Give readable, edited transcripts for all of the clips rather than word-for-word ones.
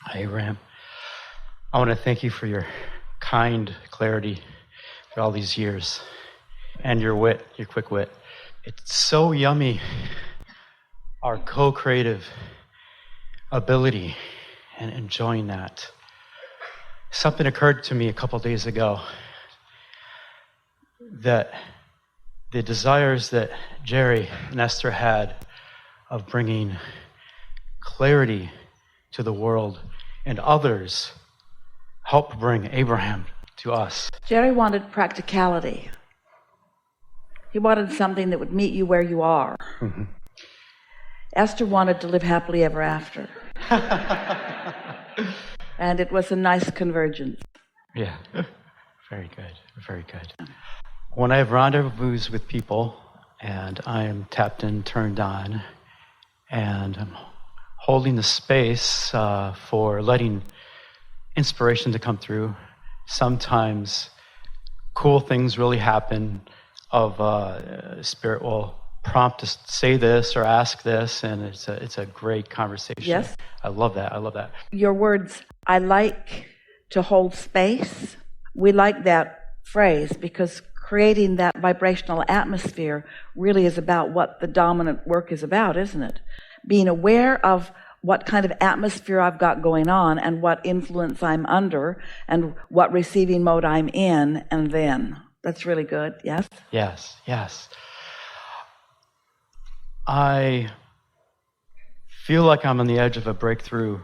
Hi, Abraham. I want to thank you for your kind clarity for all these years and your wit, your quick wit. It's so yummy, our co-creative ability and enjoying that. Something occurred to me a couple days ago that the desires that Jerry and Esther had of bringing clarity to the world and others helped bring Abraham to us. Jerry wanted practicality. He wanted something that would meet you where you are. Mm-hmm. Esther wanted to live happily ever after. And it was a nice convergence. Yeah, very good, very good. When I have rendezvous with people and I am tapped in, turned on, and I'm holding the space for letting inspiration to come through, sometimes cool things really happen of Spirit will prompt to say this or ask this, and it's a great conversation. Yes. I love that. I love that. Your words, I like to hold space. We like that phrase because creating that vibrational atmosphere really is about what the dominant work is about, isn't it? Being aware of what kind of atmosphere I've got going on and what influence I'm under and what receiving mode I'm in, and then. That's really good, yes? Yes, yes. I feel like I'm on the edge of a breakthrough.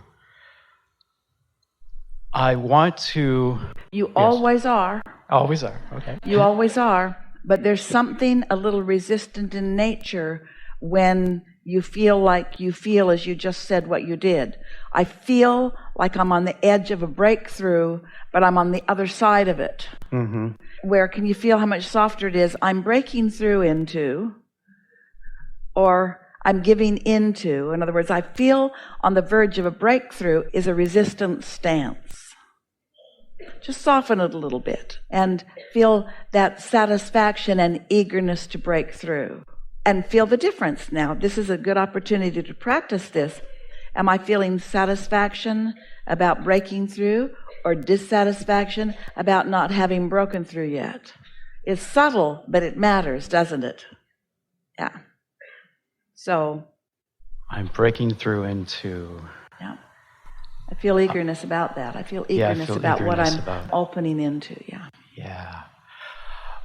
I want to... You always are. Always are, okay. You always are. But there's something a little resistant in nature when you feel as you just said what you did. I feel like I'm on the edge of a breakthrough, but I'm on the other side of it. Mm-hmm. Where can you feel how much softer it is? I'm breaking through into, or I'm giving into. In other words, I feel on the verge of a breakthrough is a resistant stance. Just soften it a little bit and feel that satisfaction and eagerness to break through. And feel the difference now. This is a good opportunity to practice this. Am I feeling satisfaction about breaking through or dissatisfaction about not having broken through yet? It's subtle, but it matters, doesn't it? Yeah. So. I'm breaking through into. Yeah. I feel eagerness about that. I feel eagerness about what I'm opening into. Yeah. Yeah.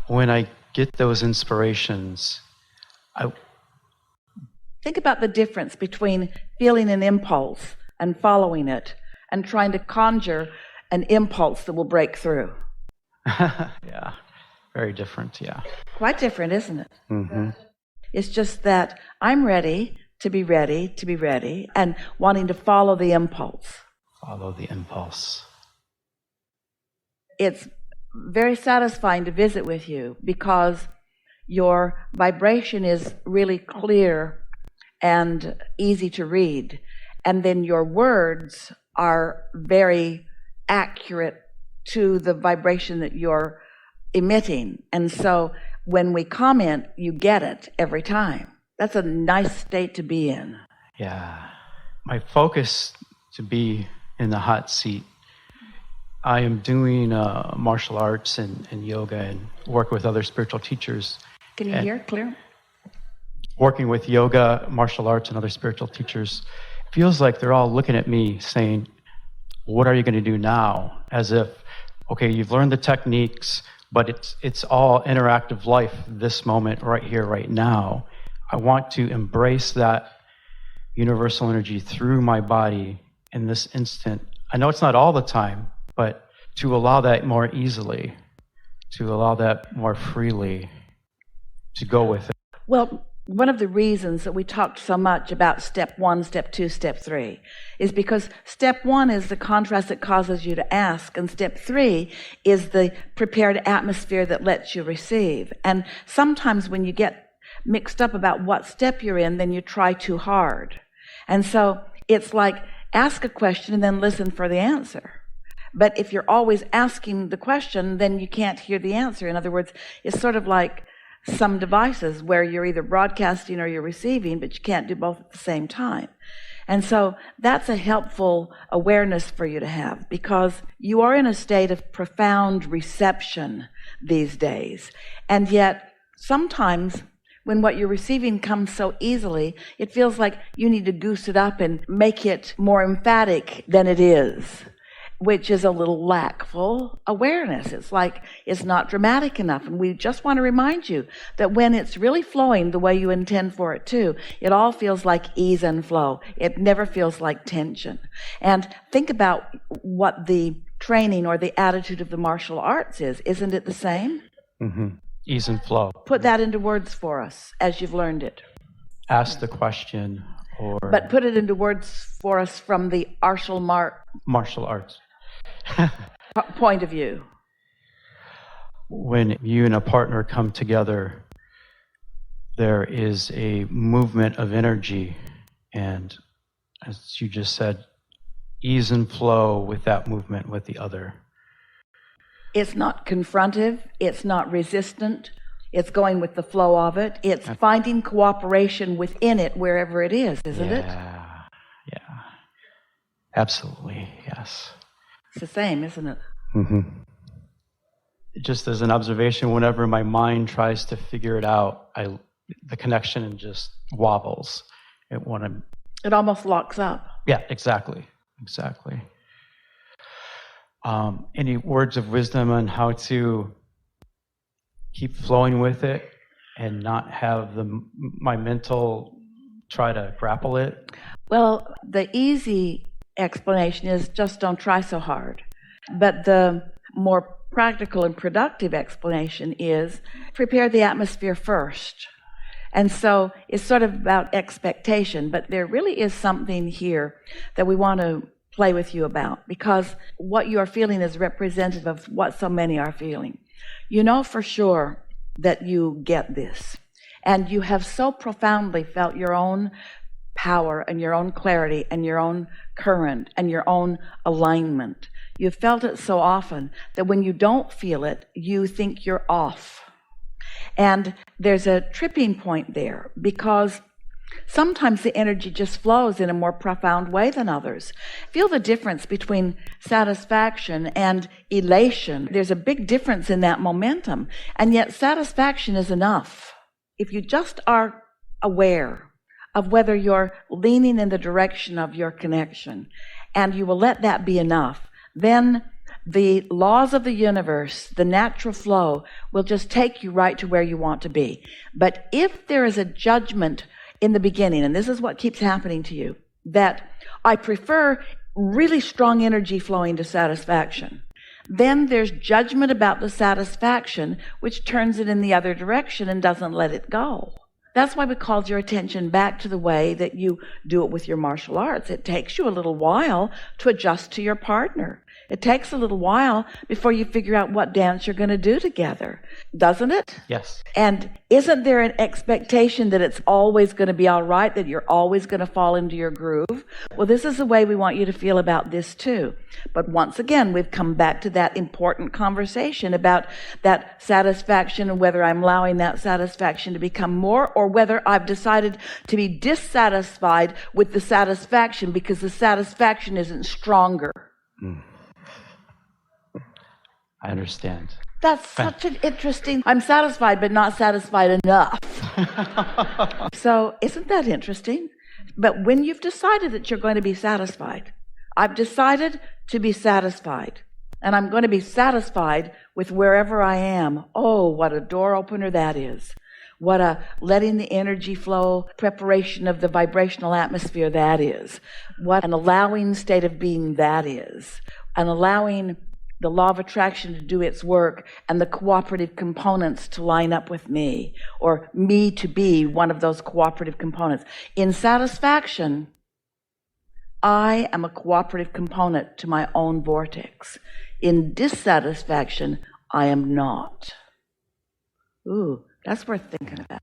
When I get those inspirations, think about the difference between feeling an impulse and following it and trying to conjure an impulse that will break through. Yeah, very different, yeah. Quite different, isn't it? Mm-hmm. It's just that I'm ready to be ready, and wanting to follow the impulse. Follow the impulse. It's very satisfying to visit with you because your vibration is really clear and easy to read. And then your words are very accurate to the vibration that you're emitting. And so when we comment, you get it every time. That's a nice state to be in. Yeah. My focus to be in the hot seat. I am doing martial arts and yoga and work with other spiritual teachers. Can you hear clear? Working with yoga, martial arts, and other spiritual teachers, feels like they're all looking at me saying, what are you going to do now? As if, okay, you've learned the techniques, but it's all interactive life, this moment, right here, right now. I want to embrace that universal energy through my body in this instant. I know it's not all the time, but to allow that more easily, to allow that more freely, to go with it. Well, one of the reasons that we talked so much about step 1, step 2, step 3 is because step 1 is the contrast that causes you to ask, and step 3 is the prepared atmosphere that lets you receive. And sometimes when you get mixed up about what step you're in, then you try too hard. And so it's like ask a question and then listen for the answer. But if you're always asking the question, then you can't hear the answer. In other words, it's sort of like some devices where you're either broadcasting or you're receiving, but you can't do both at the same time. And so that's a helpful awareness for you to have, because you are in a state of profound reception these days. And yet sometimes when what you're receiving comes so easily, it feels like you need to goose it up and make it more emphatic than it is, which is a little lackful awareness. It's like it's not dramatic enough. And we just want to remind you that when it's really flowing the way you intend for it to, it all feels like ease and flow. It never feels like tension. And think about what the training or the attitude of the martial arts is. Isn't it the same? Mm-hmm. Ease and flow. Put that into words for us as you've learned it. Ask the question, or... But put it into words for us from the martial arts point of view. When you and a partner come together, there is a movement of energy, and as you just said, ease and flow with that movement with the other. It's not confrontive, it's not resistant, it's going with the flow of it. It's finding cooperation within it wherever it is, isn't it? Yeah, absolutely, yes. It's the same, isn't it? Mm-hmm. Just as an observation, whenever my mind tries to figure it out, the connection just wobbles. It almost locks up. Yeah, exactly. Any words of wisdom on how to keep flowing with it and not have my mental try to grapple it? Well, the easy explanation is just don't try so hard. But the more practical and productive explanation is prepare the atmosphere first. And so it's sort of about expectation, but there really is something here that we want to play with you about, because what you are feeling is representative of what so many are feeling. You know for sure that you get this, and you have so profoundly felt your own power and your own clarity and your own current and your own alignment. You've felt it so often that when you don't feel it, you think you're off. And there's a tripping point there, because sometimes the energy just flows in a more profound way than others. Feel the difference between satisfaction and elation. There's a big difference in that momentum, and yet satisfaction is enough. If you just are aware of whether you're leaning in the direction of your connection, and you will let that be enough, then the laws of the universe, the natural flow, will just take you right to where you want to be. But if there is a judgment in the beginning, and this is what keeps happening to you, that I prefer really strong energy flowing to satisfaction, then there's judgment about the satisfaction, which turns it in the other direction and doesn't let it go. That's why we called your attention back to the way that you do it with your martial arts. It takes you a little while to adjust to your partner. It takes a little while before you figure out what dance you're going to do together, doesn't it? Yes. And isn't there an expectation that it's always going to be all right, that you're always going to fall into your groove? Well, this is the way we want you to feel about this too. But once again, we've come back to that important conversation about that satisfaction and whether I'm allowing that satisfaction to become more, or whether I've decided to be dissatisfied with the satisfaction because the satisfaction isn't stronger. I understand. That's such an interesting... I'm satisfied, but not satisfied enough. So isn't that interesting? But when you've decided that you're going to be satisfied, I've decided to be satisfied, and I'm going to be satisfied with wherever I am. Oh, what a door opener that is. What a letting the energy flow, preparation of the vibrational atmosphere that is. What an allowing state of being that is. An allowing the law of attraction to do its work and the cooperative components to line up with me, or me to be one of those cooperative components. In satisfaction, I am a cooperative component to my own vortex. In dissatisfaction, I am not. Ooh, that's worth thinking about.